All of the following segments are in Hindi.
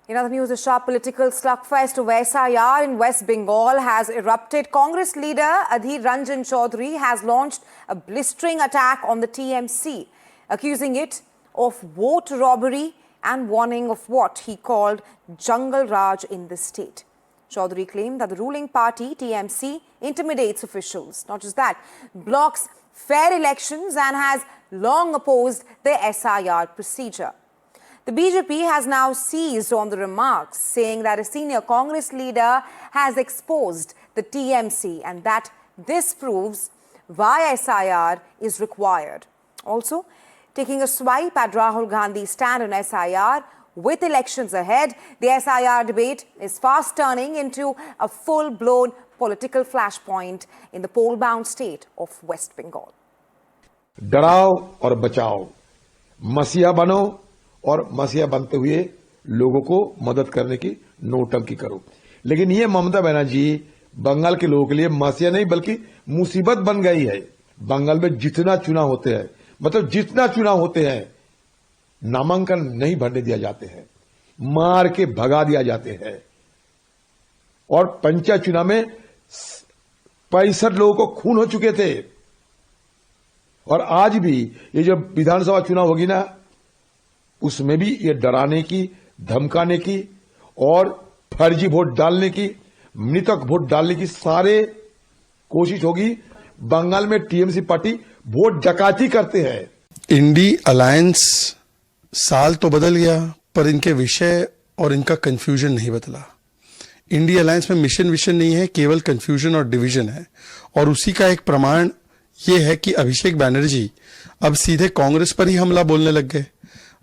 In other news, a sharp political slugfest of SIR in West Bengal has erupted. Congress leader Adhir Ranjan Chaudhary has launched a blistering attack on the TMC, accusing it of vote robbery and warning of what he called Jungle Raj in the state. Chaudhary claimed that the ruling party, TMC, intimidates officials. Not just that, blocks fair elections and has long opposed the SIR procedure. The BJP has now seized on the remarks, saying that a senior Congress leader has exposed the TMC and that this proves why SIR is required. Also, taking a swipe at Rahul Gandhi's stand on SIR, with elections ahead, the SIR debate is fast turning into a full-blown political flashpoint in the poll-bound state of West Bengal. डराओ और बचाओ, मसीहा बनो और मसीहा बनते हुए लोगों को मदद करने की नौटंकी करो। लेकिन ये ममता बनर्जी बंगाल के लोगों के लिए मसीहा नहीं बल्कि मुसीबत बन गई है। बंगाल में जितना चुनाव होते हैं, मतलब जितना चुनाव होते हैं, नामांकन नहीं भरने दिया जाते हैं, मार के भगा दिया जाते हैं। और पंचायत चुनाव में 65 लोगों को खून हो चुके थे। और आज भी ये जो विधानसभा चुनाव होगी ना, उसमें भी ये डराने की, धमकाने की और फर्जी वोट डालने की, मृतक वोट डालने की सारे कोशिश होगी। बंगाल में टीएमसी पार्टी वोट डकैती करते हैं। इंडी अलायंस साल तो बदल गया, पर इनके विषय और इनका कंफ्यूजन नहीं बदला। इंडी अलायंस में मिशन विशन नहीं है, केवल कंफ्यूजन और डिवीजन है। और उसी का एक प्रमाण ये है कि अभिषेक बैनर्जी अब सीधे कांग्रेस पर ही हमला बोलने लग गए।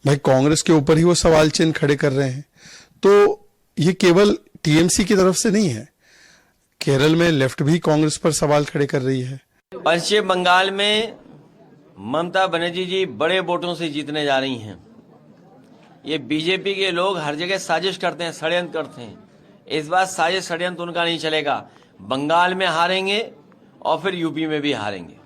भाई, कांग्रेस के ऊपर ही वो सवाल चिन्ह खड़े कर रहे हैं। तो ये केवल टीएमसी की तरफ से नहीं है, केरल में लेफ्ट भी कांग्रेस पर सवाल खड़े कर रही है। पश्चिम बंगाल में ममता बनर्जी जी बड़े वोटों से जीतने जा रही हैं। ये बीजेपी के लोग हर जगह साजिश करते हैं, षड्यंत्र करते हैं। इस बार साजिश षड्यंत्र उनका नहीं चलेगा। बंगाल में हारेंगे और फिर यूपी में भी हारेंगे।